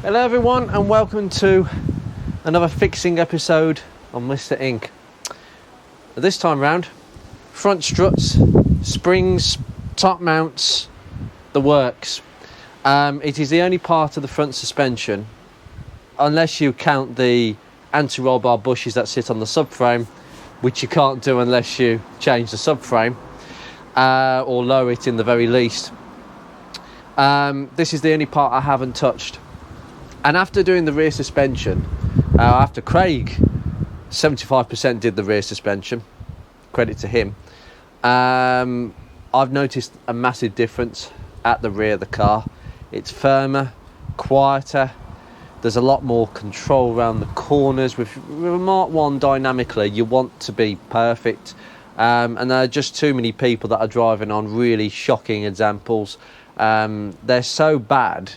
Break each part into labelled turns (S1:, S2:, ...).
S1: Hello everyone and welcome to another fixing episode on Mr. Inc. This time round, front struts, springs, top mounts, the works. It is the only part of the front suspension, unless you count the anti-roll bar bushes that sit on the subframe, which you can't do unless you change the subframe or lower it in the very least. This is the only part I haven't touched. And after doing the rear suspension, after Craig 75% did the rear suspension, credit to him, I've noticed a massive difference at the rear of the car. It's firmer, quieter, there's a lot more control around the corners. With a Mark 1 dynamically, you want to be perfect, and there are just too many people that are driving on really shocking examples. They're so bad.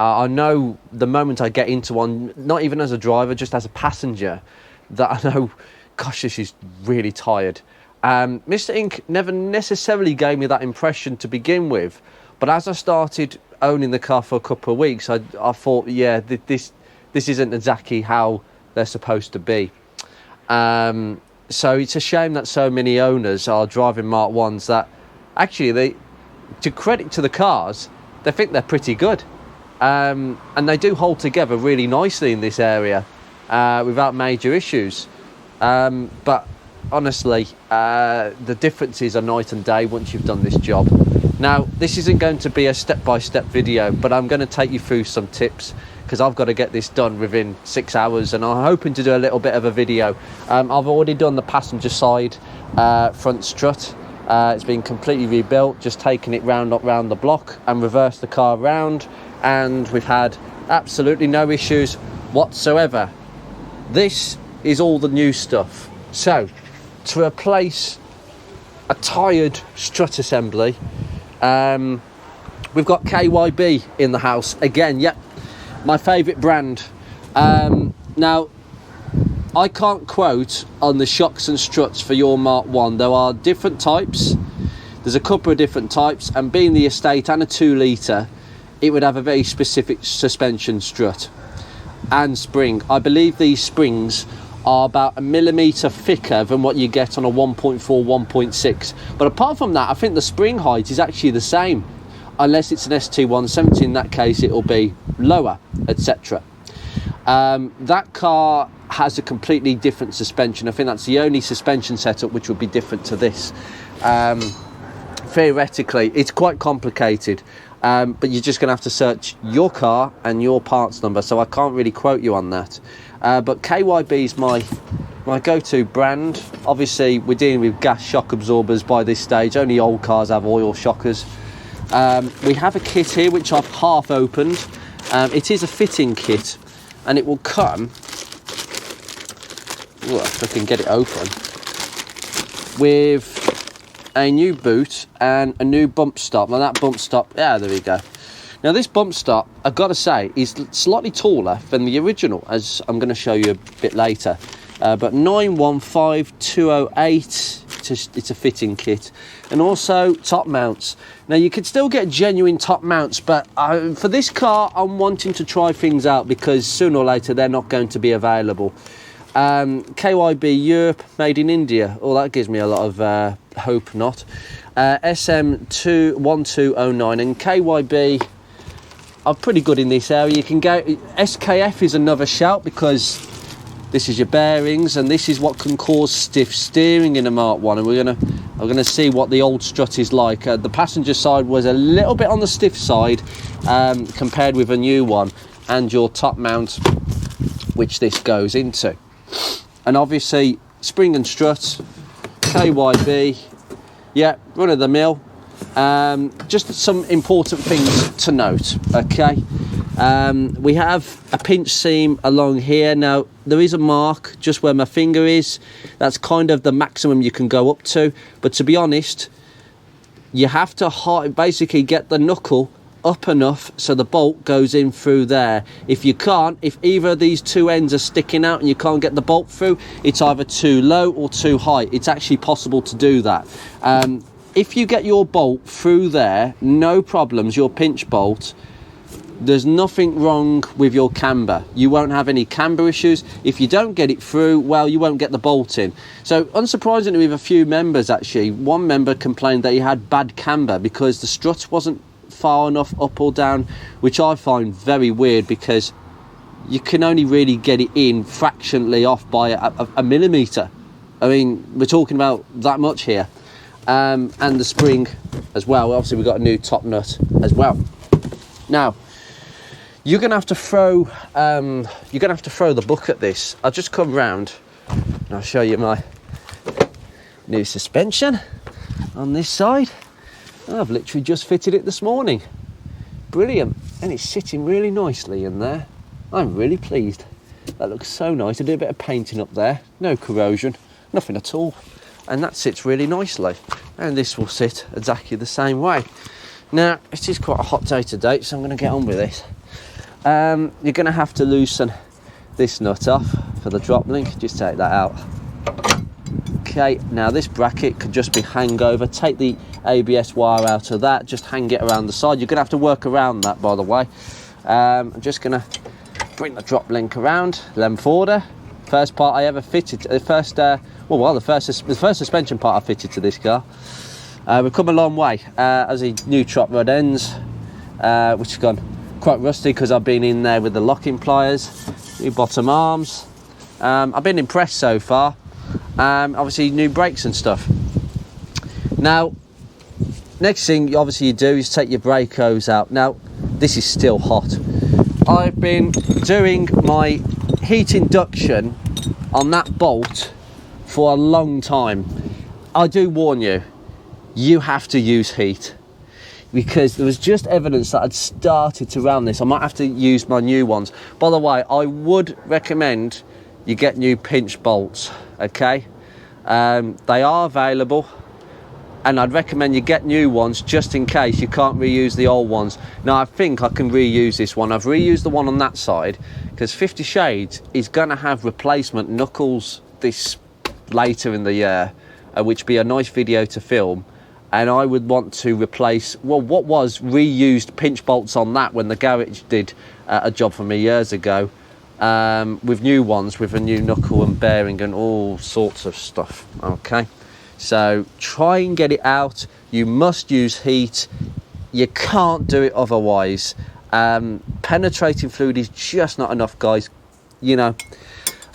S1: I know the moment I get into one, not even as a driver, just as a passenger, that I know, gosh, this is really tired. Mr. Inc. never necessarily gave me that impression to begin with, but as I started owning the car for a couple of weeks, I thought, yeah, this isn't exactly how they're supposed to be. So it's a shame that so many owners are driving Mark 1s that actually, to credit to the cars, they think they're pretty good. And they do hold together really nicely in this area without major issues. But honestly, the differences are night and day once you've done this job. Now, this isn't going to be a step-by-step video, but I'm going to take you through some tips because I've got to get this done within 6 hours, and I'm hoping to do a little bit of a video. I've already done the passenger side front strut. It's been completely rebuilt, just taking it round the block and reversed the car round, and we've had absolutely no issues whatsoever. This is all the new stuff. So, to replace a tired strut assembly, we've got KYB in the house again. Yep, my favourite brand. Now, I can't quote on the shocks and struts for your Mark 1. There are different types. There's a couple of different types, and being the estate and a 2 litre, it would have a very specific suspension strut and spring. I believe these springs are about 1 millimetre thicker than what you get on a 1.4, 1.6. But apart from that, I think the spring height is actually the same, unless it's an ST170. In that case, it'll be lower, etc. That car has a completely different suspension. I think that's the only suspension setup which would be different to this. Theoretically, it's quite complicated, but you're just going to have to search your car and your parts number, so I can't really quote you on that. But KYB is my go-to brand. Obviously, we're dealing with gas shock absorbers by this stage. Only old cars have oil shockers. We have a kit here which I've half opened. It is a fitting kit, and it will come, if I can get it open, with a new boot and a new bump stop. Now that bump stop, yeah, there we go. Now this bump stop, I've got to say, is slightly taller than the original, as I'm going to show you a bit later. But 915208, it's a fitting kit. And also top mounts. Now you could still get genuine top mounts, but for this car, I'm wanting to try things out because sooner or later they're not going to be available. KYB Europe, made in India. Oh, that gives me a lot of hope not. SM1209 and KYB are pretty good in this area. You can go, SKF is another shout because this is your bearings, and this is what can cause stiff steering in a Mark 1, and we're gonna see what the old strut is like. The passenger side was a little bit on the stiff side compared with a new one, and your top mount, which this goes into. And obviously spring and strut, KYB, yeah, run of the mill. Just some important things to note, okay? We have a pinch seam along here. Now there is a mark just where my finger is. That's kind of the maximum you can go up to, but to be honest, you have to basically get the knuckle up enough so the bolt goes in through there. If you can't, if either of these two ends are sticking out and you can't get the bolt through, it's either too low or too high. It's actually possible to do that. If you get your bolt through there, no problems, your pinch bolt, There's nothing wrong with your camber. You won't have any camber issues. If you don't get it through, well, you won't get the bolt in. So unsurprisingly, with a few members actually, one member complained that he had bad camber because the strut wasn't far enough up or down, which I find very weird because you can only really get it in fractionally off by a millimetre. I mean, we're talking about that much here. And the spring as well. Obviously, we've got a new top nut as well. Now, you're gonna have to throw the book at this. I'll just come round and I'll show you my new suspension on this side. I've literally just fitted it this morning. Brilliant, and it's sitting really nicely in there. I'm really pleased. That looks so nice. I did a bit of painting up there, no corrosion, nothing at all, and that sits really nicely. And this will sit exactly the same way. Now, it is quite a hot day today, so I'm going to get on with this. You're going to have to loosen this nut off for the drop link. Just take that out. Okay, now this bracket could just be hang over. Take the ABS wire out of that, just hang it around the side. You're going to have to work around that, by the way. I'm just going to bring the drop link around, length order. First part I ever fitted, the first suspension part I fitted to this car. We've come a long way. As a new trot rod ends, which has gone quite rusty because I've been in there with the locking pliers, new bottom arms. I've been impressed so far. Obviously new brakes and stuff. Now, next thing obviously you do is take your brake hose out. Now, this is still hot. I've been doing my heat induction on that bolt for a long time. I do warn you, you have to use heat, because there was just evidence that I'd started to ram this. I might have to use my new ones. By the way, I would recommend you get new pinch bolts, okay? They are available, and I'd recommend you get new ones just in case you can't reuse the old ones. Now, I think I can reuse this one. I've reused the one on that side because 50 Shades is going to have replacement knuckles this later in the year, which be a nice video to film. And I would want to replace, well, what was reused pinch bolts on that when the garage did a job for me years ago, with new ones with a new knuckle and bearing and all sorts of stuff, okay? So try and get it out. You must use heat. You can't do it otherwise. Penetrating fluid is just not enough, guys. You know,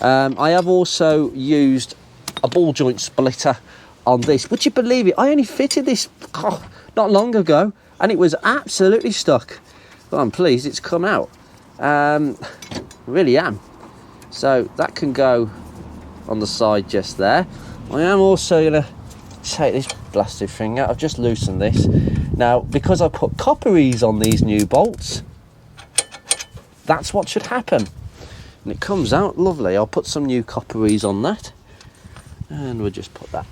S1: I have also used a ball joint splitter on this. Would you believe it? I only fitted this not long ago and it was absolutely stuck. But I'm pleased it's come out. Really am. So that can go on the side just there. I am also going to take this blasted thing out. I've just loosened this. Now, because I put copperies on these new bolts, that's what should happen. And it comes out lovely. I'll put some new copperies on that. And we'll just put that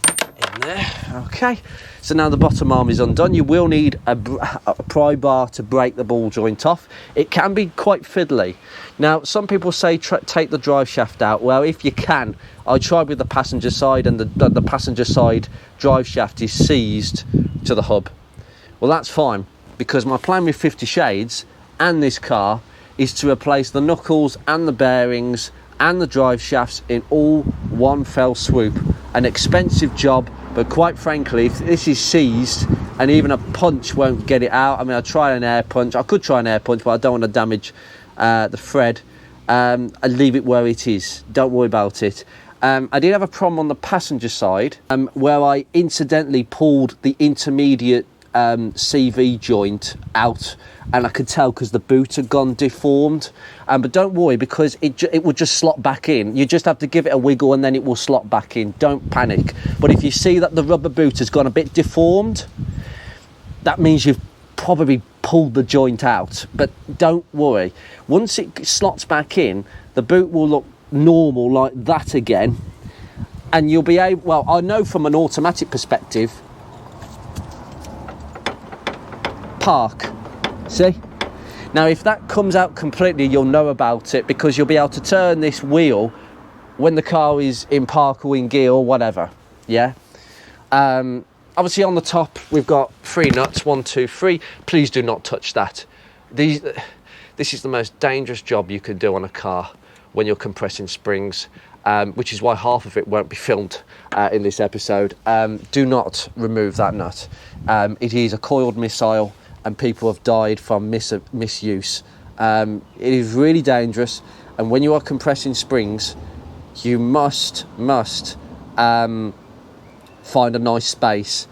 S1: in there. Okay. So now the bottom arm is undone. You will need a pry bar to break the ball joint off. It can be quite fiddly. Now, some people say take the drive shaft out. Well, if you can, I tried with the passenger side, and the passenger side drive shaft is seized to the hub. Well, that's fine, because my plan with 50 Shades and this car is to replace the knuckles and the bearings and the drive shafts in all one fell swoop. An expensive job, but quite frankly, if this is seized and even a punch won't get it out, I mean, I'll try an air punch. I could try an air punch, but I don't want to damage the thread. I'll leave it where it is. Don't worry about it. I did have a problem on the passenger side where I incidentally pulled the intermediate CV joint out, and I could tell because the boot had gone deformed. But don't worry, because it will just slot back in. You just have to give it a wiggle and then it will slot back in. Don't panic. But if you see that the rubber boot has gone a bit deformed, that means you've probably pulled the joint out. But don't worry. Once it slots back in, the boot will look normal like that again, and you'll be able, well, I know from an automatic perspective, park, see? Now, if that comes out completely, you'll know about it, because you'll be able to turn this wheel when the car is in park or in gear or whatever, yeah? Obviously on the top, we've got 3 nuts, 1, 2, 3. Please do not touch that. This is the most dangerous job you can do on a car when you're compressing springs, which is why half of it won't be filmed in this episode. Do not remove that nut. It is a coiled missile, and people have died from misuse. It is really dangerous, and when you are compressing springs, you must find a nice space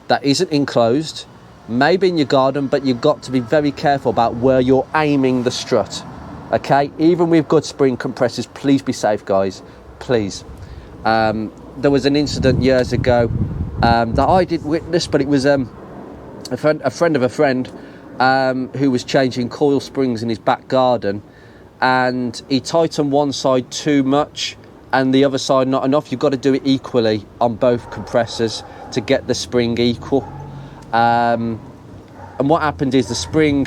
S1: that isn't enclosed, maybe in your garden, but you've got to be very careful about where you're aiming the strut. Okay, even with good spring compressors, please be safe, guys, please. There was an incident years ago that I didn't witness, but it was a friend of a friend who was changing coil springs in his back garden, and he tightened one side too much and the other side not enough. You've got to do it equally on both compressors to get the spring equal. And what happened is the spring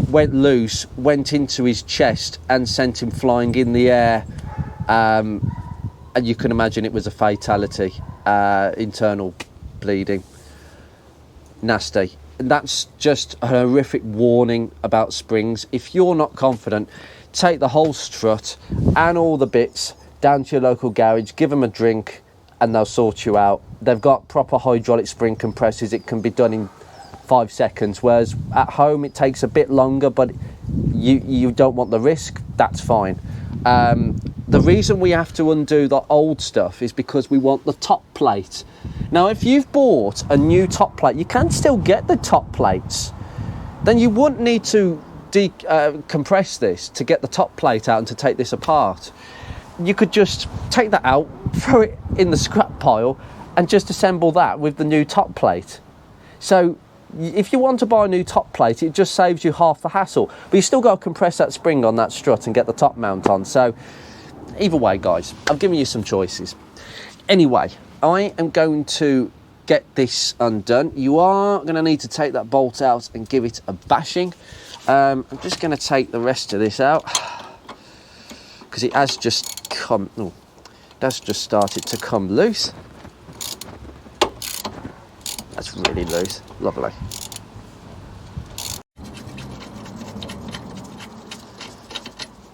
S1: went loose, went into his chest and sent him flying in the air, and you can imagine it was a fatality. Internal bleeding, nasty. And that's just a horrific warning about springs. If you're not confident, take the whole strut and all the bits down to your local garage, give them a drink, and they'll sort you out. They've got proper hydraulic spring compressors. It can be done in 5 seconds, whereas at home it takes a bit longer, but you don't want the risk. That's fine. The reason we have to undo the old stuff is because we want the top plate. Now, if you've bought a new top plate, you can still get the top plates. Then you wouldn't need to compress this to get the top plate out and to take this apart. You could just take that out, throw it in the scrap pile, and just assemble that with the new top plate. So if you want to buy a new top plate, it just saves you half the hassle, but you still got to compress that spring on that strut and get the top mount on. So either way, guys, I've given you some choices. Anyway, I am going to get this undone. You are going to need to take that bolt out and give it a bashing. I'm just going to take the rest of this out because it has just started to come loose. That's really loose. Lovely.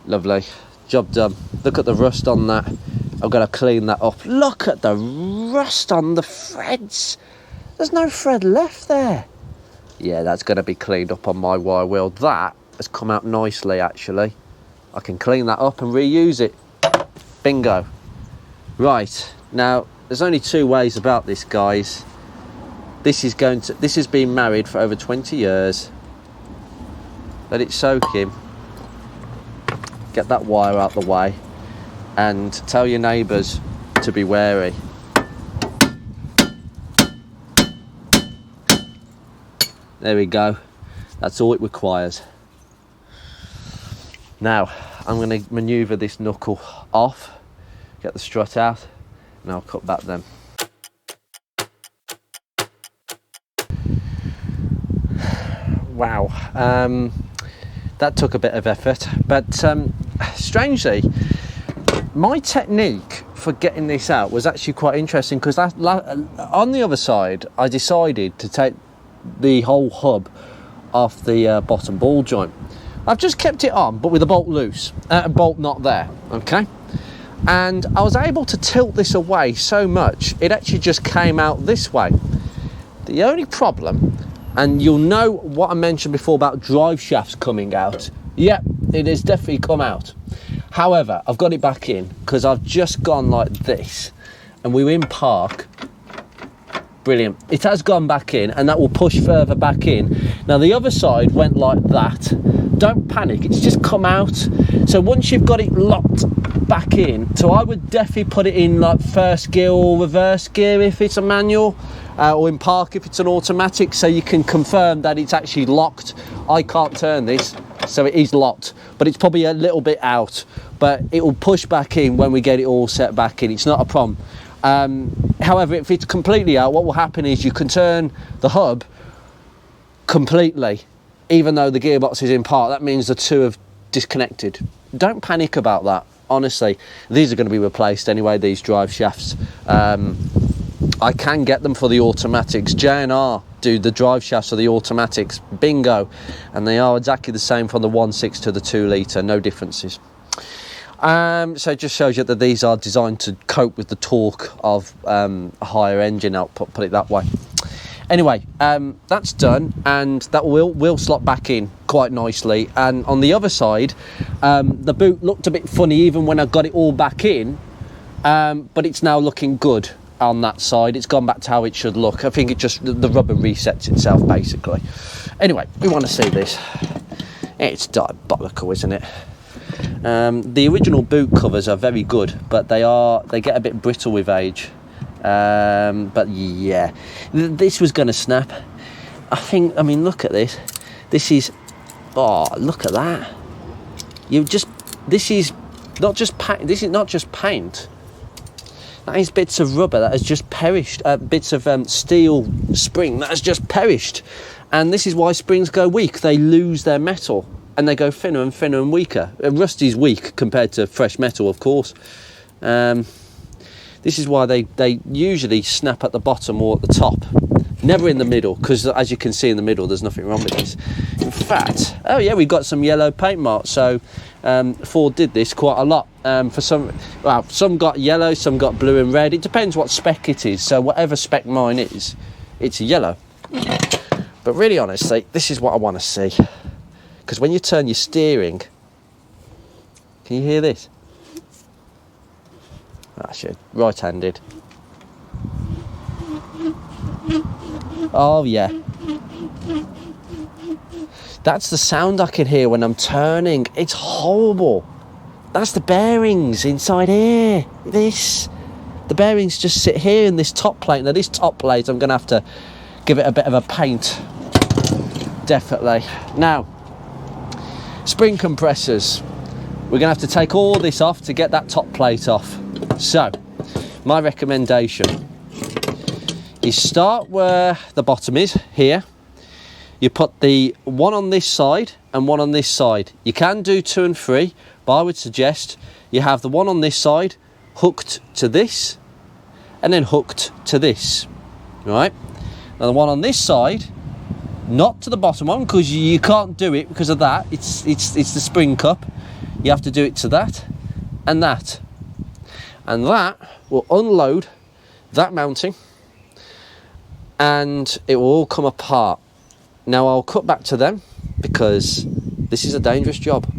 S1: Lovely. Job done. Look at the rust on that. I've got to clean that up. Look at the rust on the threads. There's no thread left there. Yeah, that's going to be cleaned up on my wire wheel. That has come out nicely, actually. I can clean that up and reuse it. Bingo. Right, now, there's only 2 ways about this, guys. This has been married for over 20 years. Let it soak in. Get that wire out the way. And tell your neighbours to be wary. There we go. That's all it requires. Now, I'm going to manoeuvre this knuckle off, get the strut out, and I'll cut back then. Wow, that took a bit of effort, but strangely, my technique for getting this out was actually quite interesting, because on the other side, I decided to take the whole hub off the bottom ball joint. I've just kept it on, but with a bolt loose, a bolt not there, okay? And I was able to tilt this away so much, it actually just came out this way. The only problem, and you'll know what I mentioned before about drive shafts coming out. Yep, it has definitely come out. However, I've got it back in because I've just gone like this, and we're in park. Brilliant. It has gone back in, and that will push further back in. Now the other side went like that. Don't panic, it's just come out. So once you've got it locked back in, so I would definitely put it in like first gear or reverse gear if it's a manual, or in park if it's an automatic, so you can confirm that it's actually locked. I can't turn this, so it is locked, but it's probably a little bit out, but it will push back in when we get it all set back in. It's not a problem. However, if it's completely out, what will happen is you can turn the hub completely, even though the gearbox is in park. That means the two have disconnected. Don't panic about that, honestly. These are going to be replaced anyway, these drive shafts. I can get them for the automatics. J&R do the drive shafts for the automatics, bingo, and they are exactly the same from the 1.6 to the 2 litre, no differences. So it just shows you that these are designed to cope with the torque of a higher engine output, put it that way. Anyway, that's done, and that will slot back in quite nicely. And on the other side, the boot looked a bit funny even when I got it all back in, but it's now looking good on that side. It's gone back to how it should look. I think it just, the rubber resets itself basically. Anyway, we want to see this. It's diabolical, isn't it? The original boot covers are very good, but they get a bit brittle with age. But yeah, this was going to snap. I mean, look at this. This is, oh, look at that. This is not just paint. This is not just paint. That is bits of rubber that has just perished. Bits of steel spring that has just perished. And this is why springs go weak. They lose their metal and they go thinner and thinner and weaker. Rust is weak compared to fresh metal, of course. This is why they usually snap at the bottom or at the top, never in the middle, because as you can see in the middle, there's nothing wrong with this. In fact, oh yeah, we've got some yellow paint marks. So Ford did this quite a lot. For some got yellow, some got blue and red. It depends what spec it is. So whatever spec mine is, it's yellow. But really honestly, this is what I want to see. Because when you turn your steering, can you hear this? Actually, right-handed. Oh yeah, that's the sound I can hear when I'm turning. It's horrible. That's the bearings inside here. The bearings just sit here in this top plate. Now this top plate, I'm going to have to give it a bit of a paint, definitely. Now, spring compressors. We're going to have to take all this off to get that top plate off. So, my recommendation is start where the bottom is, here. You put the one on this side and one on this side. You can do 2 and 3, but I would suggest you have the one on this side hooked to this and then hooked to this, right? Now the one on this side, not to the bottom one, because you can't do it because of that. It's the spring cup. You have to do it to that and that. And that will unload that mounting and it will all come apart. Now I'll cut back to them because this is a dangerous job.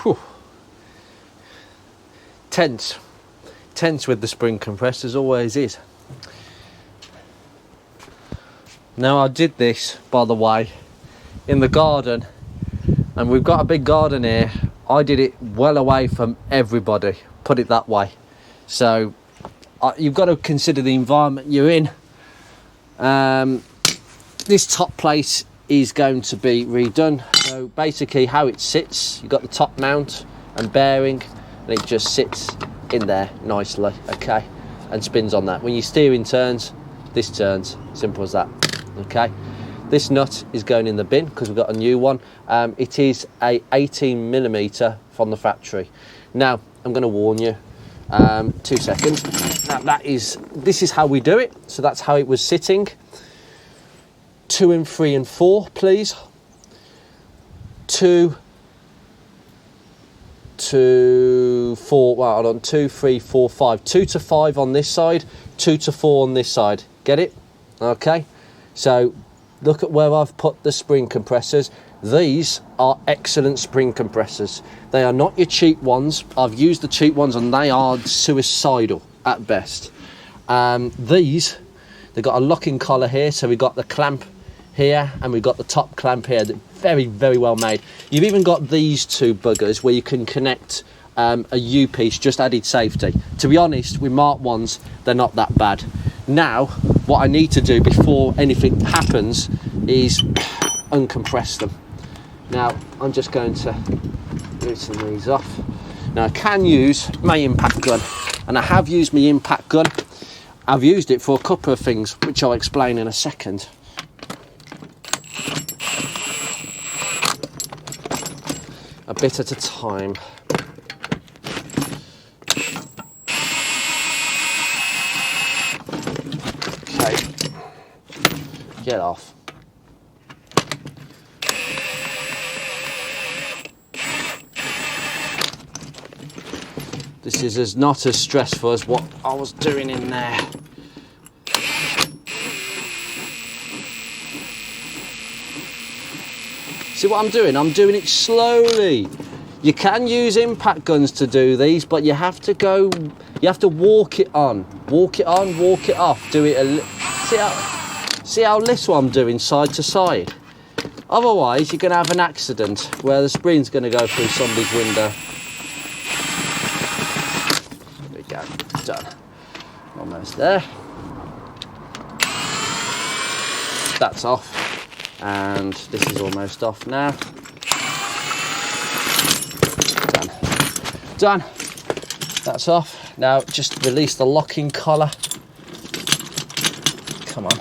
S1: Whew. Tense with the spring compressors, always is. Now I did this, by the way, in the garden, and we've got a big garden here. I did it well away from everybody, put it that way. So you've got to consider the environment you're in. This top plate is going to be redone. So basically how it sits, you've got the top mount and bearing, and it just sits in there nicely, okay, and spins on that. When your steering turns, this turns, simple as that, okay. This nut is going in the bin because we've got a new one. It is a 18mm from the factory. Now, I'm going to warn you, 2 seconds. Now this is how we do it. So that's how it was sitting. 2 and 3 and 4, please. 2, 4, well, hold on, 2, 3, 4, 5. 2 to 5 on this side, 2 to 4 on this side. Get it? Okay. So look at where I've put the spring compressors. These are excellent spring compressors. They are not your cheap ones. I've used the cheap ones and they are suicidal at best. They've got a locking collar here, so we've got the clamp here and we've got the top clamp here. They're very, very well made. You've even got these 2 buggers where you can connect a U-piece, just added safety. To be honest, with Mark 1s, they're not that bad. Now, what I need to do before anything happens is uncompress them. Now, I'm just going to loosen these off. Now, I can use my impact gun, and I have used my impact gun. I've used it for a couple of things, which I'll explain in a second. A bit at a time. Get off. This is not as stressful as what I was doing in there. See what I'm doing? I'm doing it slowly. You can use impact guns to do these, but you have to walk it on, walk it off. Do it see how little I'm doing side to side. Otherwise, you're going to have an accident where the spring's going to go through somebody's window. There we go, done. Almost there. That's off. And this is almost off now. Done. That's off. Now just release the locking collar. Come on.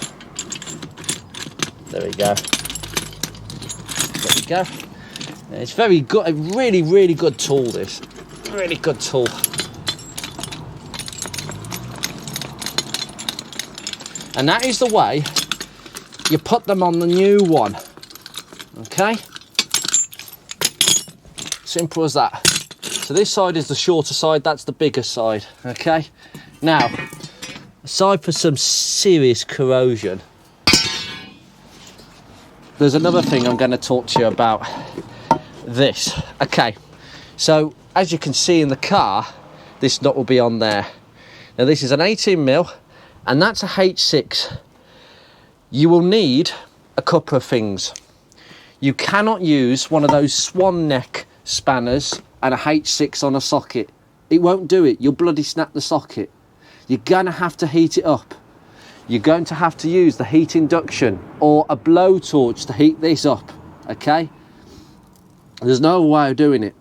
S1: There we go. There we go. It's very good. A really, really good tool, this. Really good tool. And that is the way you put them on the new one. Okay? Simple as that. So this side is the shorter side, that's the bigger side. Okay? Now, aside for some serious corrosion, there's another thing I'm going to talk to you about. This. Okay. So, as you can see in the car, this nut will be on there. Now this is an 18mm, and that's a H6. You will need a couple of things. You cannot use one of those swan neck spanners and a H6 on a socket. It won't do it. You'll bloody snap the socket. You're going to have to heat it up. You're going to have to use the heat induction or a blowtorch to heat this up, okay? There's no way of doing it.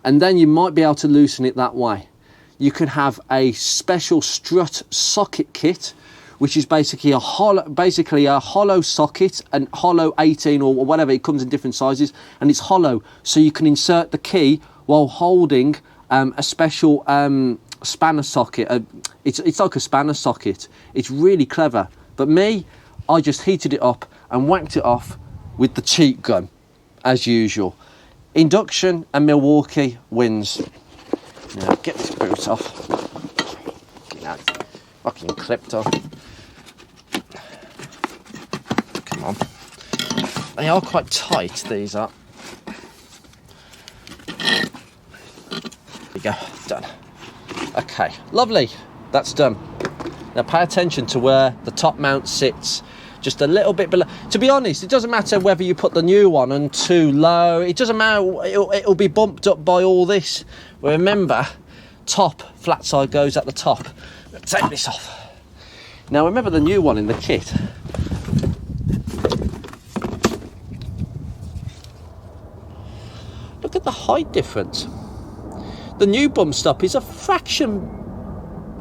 S1: And then you might be able to loosen it that way. You can have a special Strut socket kit, which is basically a hollow socket, and hollow 18 or whatever. It comes in different sizes, and it's hollow, so you can insert the key while holding a special spanner socket. It's like a spanner socket. It's really clever. But me, I just heated it up and whacked it off with the cheat gun, as usual. Induction and Milwaukee wins. Now get this boot off. Get that fucking clipped on. Come on. They are quite tight, these are. There we go, done. Okay, lovely, that's done. Now pay attention to where the top mount sits, just a little bit below. To be honest, it doesn't matter whether you put the new one on too low, it doesn't matter, it'll be bumped up by all this. Remember, top, flat side goes at the top. Take this off. Now remember the new one in the kit. Look at the height difference. The new bump stop is a fraction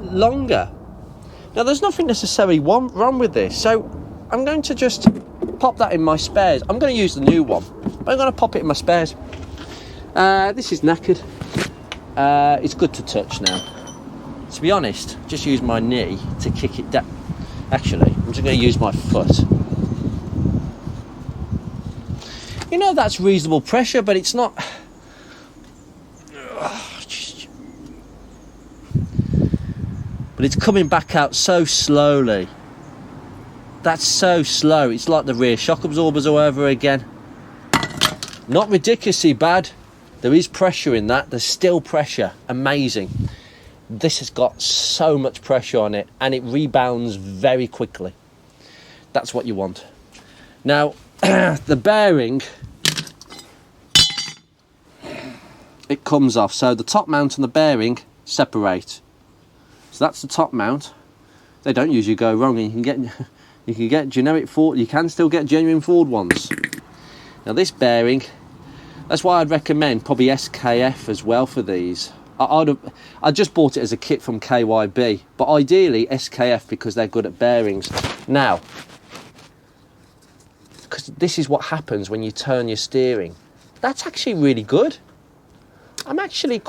S1: longer. Now there's nothing necessarily wrong with this, so I'm going to just pop that in my spares. I'm going to use the new one, but I'm going to pop it in my spares. This is knackered. It's good to touch now. To be honest, just use my knee to kick it down. Actually, I'm just going to use my foot. You know, that's reasonable pressure, but it's not. But it's coming back out so slowly. That's so slow. It's like the rear shock absorbers all over again. Not ridiculously bad. There is pressure in that. There's still pressure. Amazing. This has got so much pressure on it, and it rebounds very quickly. That's what you want. Now, the bearing, it comes off. So the top mount and the bearing separate. So that's the top mount. They don't usually go wrong, and you can get generic Ford. You can still get genuine Ford ones. Now this bearing, that's why I'd recommend probably SKF as well for these. I just bought it as a kit from KYB, but ideally SKF because they're good at bearings. Now, because this is what happens when you turn your steering. That's actually really good. I'm actually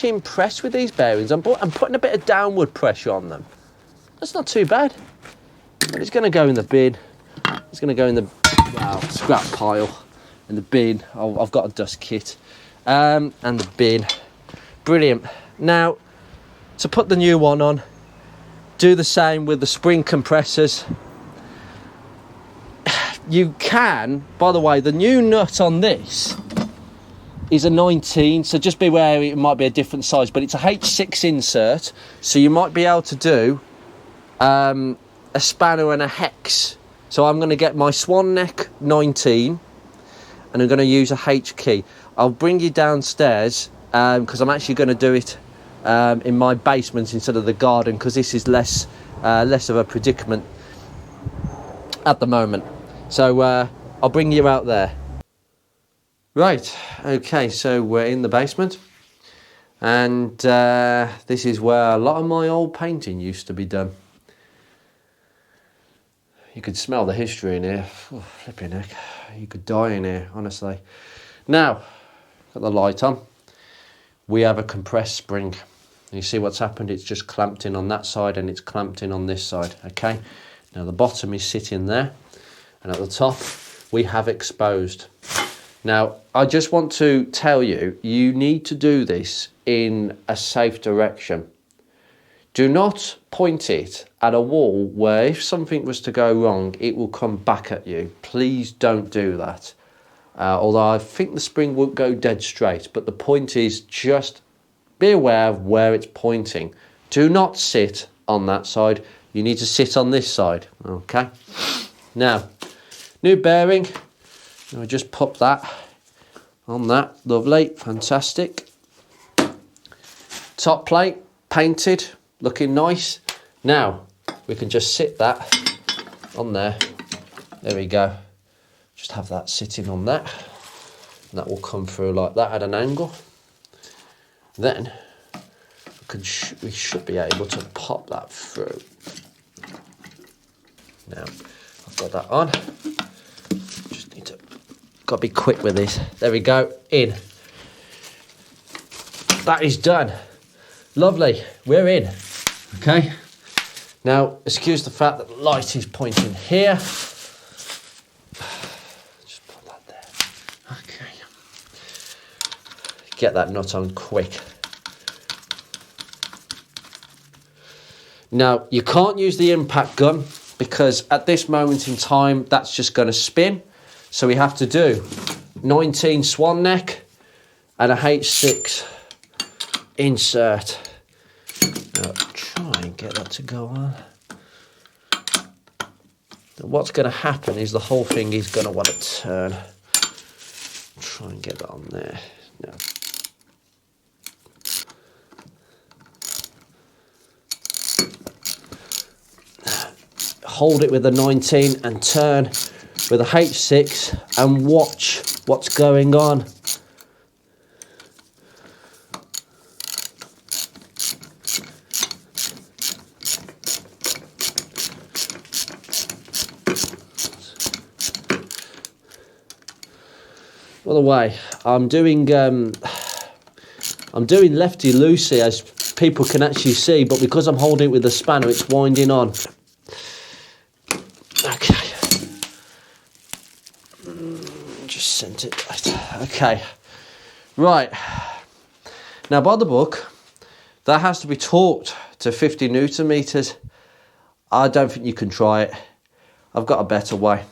S1: impressed with these bearings. I'm putting a bit of downward pressure on them. That's not too bad. and it's going to go in the bin. It's going to go in the scrap pile, in the bin. I've got a dust kit, and the bin. Brilliant. Now, to put the new one on, do the same with the spring compressors. You can, by the way, the new nut on this is a 19, so just beware, it might be a different size, but it's a H6 insert, so you might be able to do a spanner and a hex. So I'm going to get my swan neck 19, and I'm going to use a H key. I'll bring you downstairs, because I'm actually going to do it in my basement instead of the garden, because this is less of a predicament at the moment. So I'll bring you out there. Right, okay, so we're in the basement, and this is where a lot of my old painting used to be done. You could smell the history in here. Oh, flipping heck, you could die in here, honestly. Now, got the light on. We have a compressed spring. You see what's happened? It's just clamped in on that side and it's clamped in on this side, okay? Now the bottom is sitting there, and at the top we have exposed. Now, I just want to tell you, you need to do this in a safe direction. Do not point it at a wall where if something was to go wrong, it will come back at you. Please don't do that. Although I think the spring won't go dead straight, but the point is just be aware of where it's pointing. Do not sit on that side. You need to sit on this side, okay? Now, new bearing. I'll just pop that on that. Lovely, fantastic. Top plate, painted, looking nice. Now, we can just sit that on there. There we go. Just have that sitting on that. And that will come through like that at an angle. Then, we should be able to pop that through. Now, I've got that on. Just need to, got to be quick with this. There we go, in. That is done. Lovely, we're in. Okay. Now, excuse the fact that the light is pointing here. Just put that there. Okay. Get that nut on quick. Now, you can't use the impact gun because at this moment in time, that's just going to spin. So we have to do 19 swan neck and a H6 insert. Now, try and get that to go on. Now, what's going to happen is the whole thing is going to want to turn. Try and get that on there. Now, hold it with the 19 and turn with a H6 and watch what's going on. By the way, I'm doing lefty loosey, as people can actually see, but because I'm holding it with the spanner, it's winding on. Okay. Just sent it right. Okay. Right. Now, by the book, that has to be torqued to 50 Newton meters. I don't think you can try it. I've got a better way.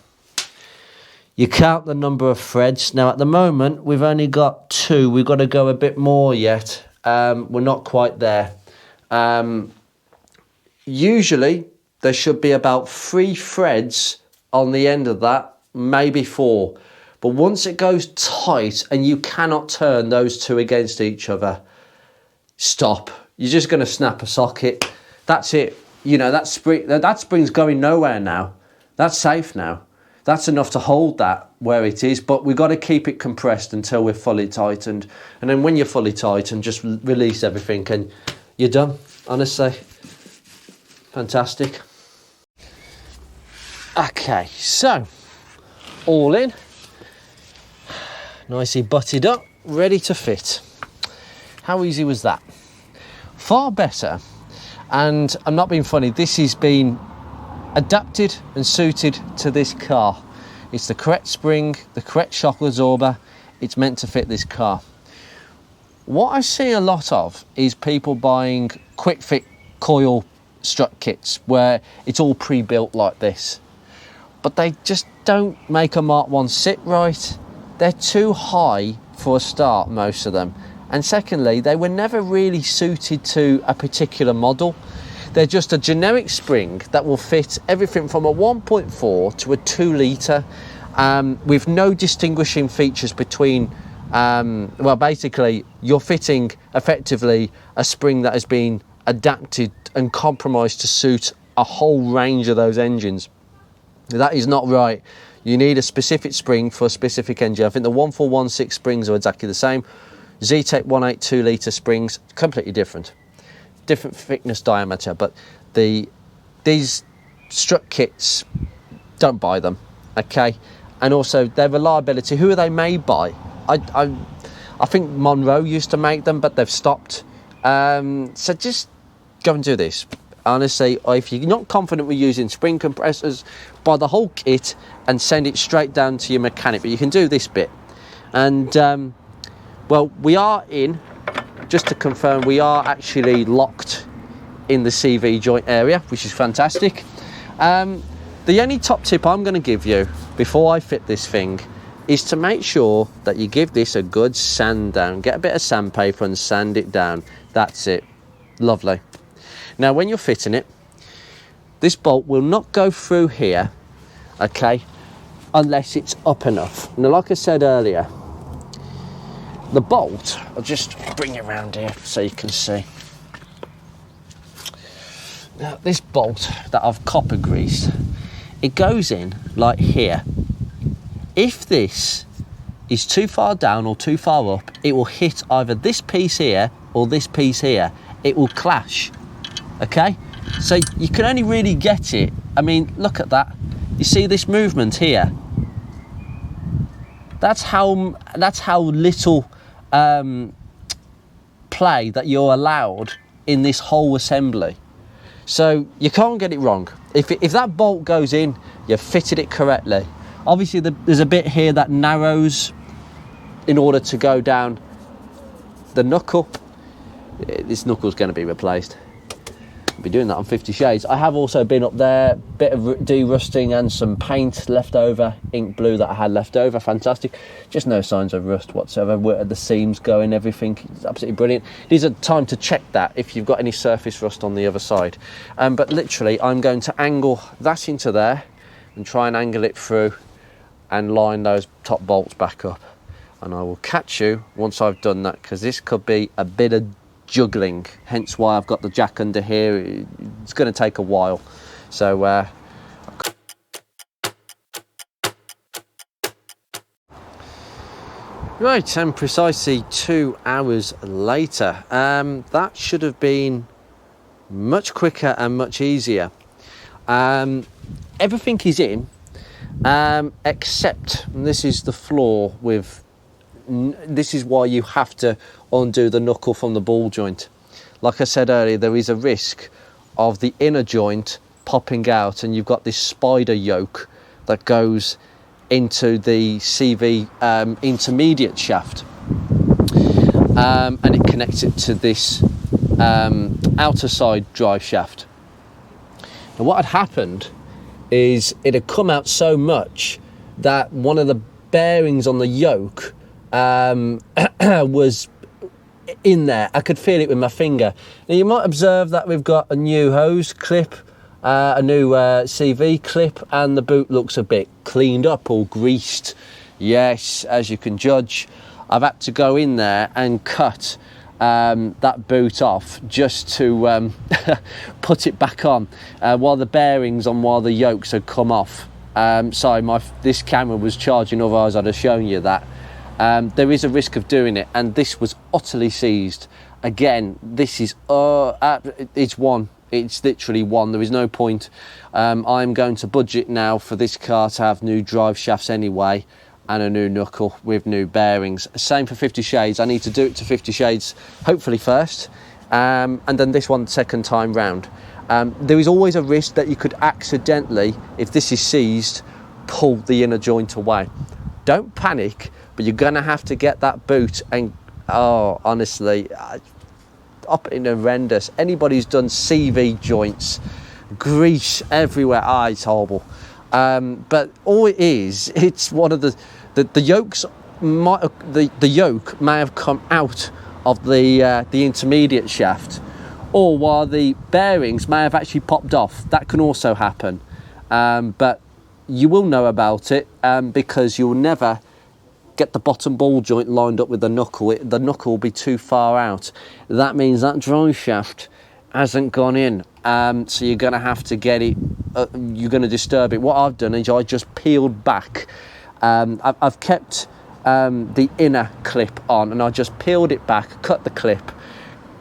S1: You count the number of threads. Now, at the moment, we've only got 2. We've got to go a bit more yet. We're not quite there. Usually, there should be about 3 threads on the end of that, maybe 4. But once it goes tight and you cannot turn those 2 against each other, stop. You're just going to snap a socket. That's it. You know, that spring's going nowhere now. That's safe now. That's enough to hold that where it is, but we've got to keep it compressed until we're fully tightened. And then when you're fully tightened, just release everything and you're done, honestly. Fantastic. Okay, so, all in. Nicely butted up, ready to fit. How easy was that? Far better, and I'm not being funny, this has been adapted and suited to this car. It's the correct spring, the correct shock absorber. It's meant to fit this car. What I see a lot of is people buying quick fit coil strut kits where it's all pre-built like this, but they just don't make a Mark 1 sit right. They're too high for a start, most of them, and secondly, they were never really suited to a particular model. They're just a generic spring that will fit everything from a 1.4 to a 2 litre, with no distinguishing features between well, basically you're fitting effectively a spring that has been adapted and compromised to suit a whole range of those engines. That is not right. You need a specific spring for a specific engine. I think the 1416 springs are exactly the same. Zetec 182 litre springs, completely different thickness, diameter, but these strut kits, don't buy them, okay? And also their reliability, who are they made by? I think Monroe used to make them, but they've stopped. So just go and do this. Honestly, if you're not confident with using spring compressors, buy the whole kit and send it straight down to your mechanic. But you can do this bit. And, well, we are in, just to confirm, we are actually locked in the CV joint area, which is fantastic. The only top tip I'm going to give you before I fit this thing is to make sure that you give this a good sand down. Get a bit of sandpaper and sand it down. That's it. Lovely. Now, when you're fitting it, this bolt will not go through here, okay, unless it's up enough. Now, like I said earlier, the bolt, I'll just bring it around here so you can see. Now, this bolt that I've copper greased, it goes in like here. If this is too far down or too far up, it will hit either this piece here or this piece here. It will clash, okay? So you can only really get it. I mean, look at that. You see this movement here? That's how little play that you're allowed in this whole assembly. So you can't get it wrong. If that bolt goes in, you've fitted it correctly. Obviously, there's a bit here that narrows in order to go down the knuckle. This knuckle's going to be replaced. I'll be doing that on 50 Shades. I have also been up there, bit of de-rusting and some paint left over, ink blue that I had left over, fantastic. Just no signs of rust whatsoever. Where the seams going, everything, it's absolutely brilliant. It is a time to check that if you've got any surface rust on the other side. But literally, I'm going to angle that into there and try and angle it through and line those top bolts back up, and I will catch you once I've done that, because this could be a bit of juggling, hence why I've got the jack under here. It's going to take a while. So right, and precisely 2 hours later, that should have been much quicker and much easier. Everything is in, except, and this is the flaw with, this is why you have to undo the knuckle from the ball joint. Like I said earlier, there is a risk of the inner joint popping out, and you've got this spider yoke that goes into the CV intermediate shaft, and it connects it to this outer side drive shaft. And what had happened is it had come out so much that one of the bearings on the yoke was in there. I could feel it with my finger. Now, you might observe that we've got a new hose clip, a new CV clip, and the boot looks a bit cleaned up or greased. Yes, as you can judge, I've had to go in there and cut that boot off just to put it back on while the bearings on while the yokes had come off. Sorry, this camera was charging, otherwise I'd have shown you that. There is a risk of doing it, and this was utterly seized. Again, this is it's one. It's literally one. There is no point. I'm going to budget now for this car to have new drive shafts anyway, and a new knuckle with new bearings. Same for 50 Shades. I need to do it to 50 Shades hopefully first, and then this one second time round. There is always a risk that you could accidentally, if this is seized, pull the inner joint away. Don't panic, but you're gonna have to get that boot and, oh, honestly, operating horrendous. Anybody who's done CV joints, grease everywhere, it's horrible. But all it is, it's one of the yokes. The yoke may have come out of the intermediate shaft, or while the bearings may have actually popped off. That can also happen, but you will know about it because you'll never get the bottom ball joint lined up with the knuckle. The knuckle will be too far out. That means that drive shaft hasn't gone in, so you're going to have to get it, you're going to disturb it. What I've done is I just peeled back. I've kept the inner clip on, and I just peeled it back, cut the clip,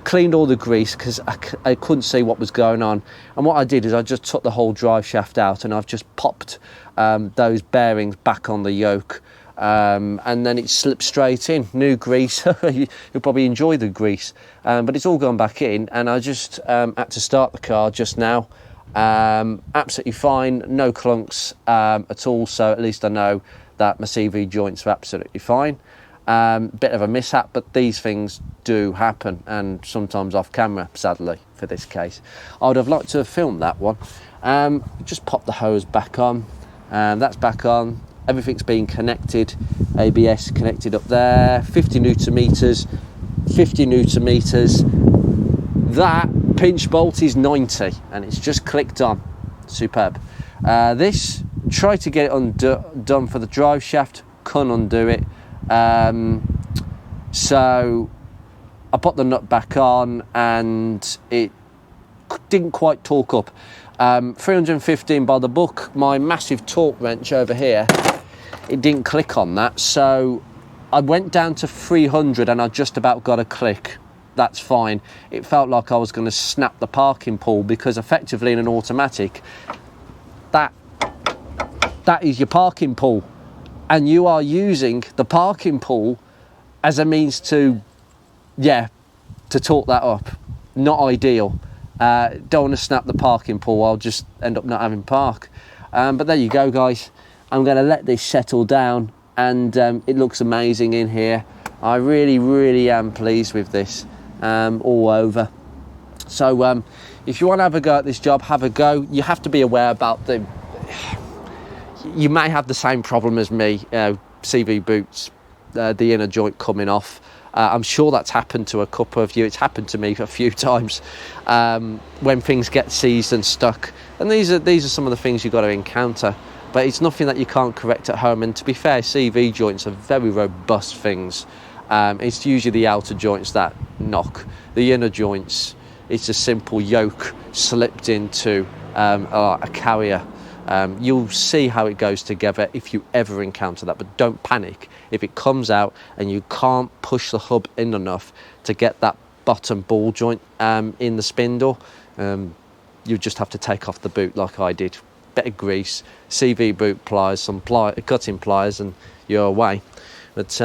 S1: cleaned all the grease because I couldn't see what was going on. And what I did is I just took the whole drive shaft out, and I've just popped those bearings back on the yoke. And then it slipped straight in. New grease. You'll probably enjoy the grease, but it's all gone back in, and I just had to start the car just now. Absolutely fine, no clunks at all, so at least I know that my CV joints are absolutely fine. Bit of a mishap, but these things do happen, and sometimes off camera, sadly, for this case. I would have liked to have filmed that one. Just pop the hose back on, that's back on. Everything's been connected, ABS connected up there, 50 newton meters. That pinch bolt is 90, and it's just clicked on. Superb. This, try to get it done for the drive shaft, couldn't undo it. So I put the nut back on, and it didn't quite torque up. 315 by the book. My massive torque wrench over here, it didn't click on that, so I went down to 300 and I just about got a click. That's fine. It felt like I was going to snap the parking pull, because effectively in an automatic, that is your parking pull, and you are using the parking pull as a means to torque that up. Not ideal. Don't want to snap the parking pull, I'll just end up not having park. But there you go, guys. I'm going to let this settle down, and it looks amazing in here. I really am pleased with this all over. So if you want to have a go at this job, have a go. You have to be aware about you may have the same problem as me, CV boots, the inner joint coming off. I'm sure that's happened to a couple of you. It's happened to me a few times when things get seized and stuck. And these are some of the things you've got to encounter. But it's nothing that you can't correct at home. And to be fair, CV joints are very robust things. It's usually the outer joints that knock. The inner joints, it's a simple yoke slipped into a carrier. You'll see how it goes together if you ever encounter that, but don't panic if it comes out and you can't push the hub in enough to get that bottom ball joint in the spindle. You just have to take off the boot like I did. Bit of grease, CV boot pliers, some cutting pliers, and you're away. But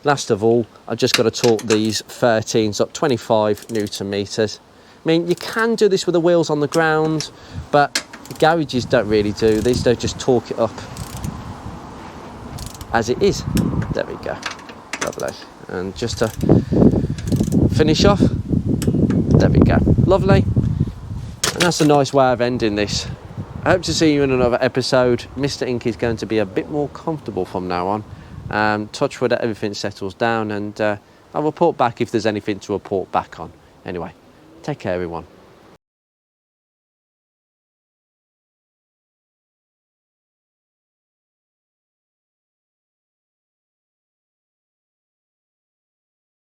S1: last of all, I've just got to torque these 13s up, 25 newton meters. I mean, you can do this with the wheels on the ground, but garages don't really do this. They just torque it up as it is. There we go. Lovely. And just to finish off, there we go. Lovely. And that's a nice way of ending this. I hope to see you in another episode. Mr. Ink is going to be a bit more comfortable from now on. Touch wood that everything settles down, and I'll report back if there's anything to report back on. Anyway, take care, everyone.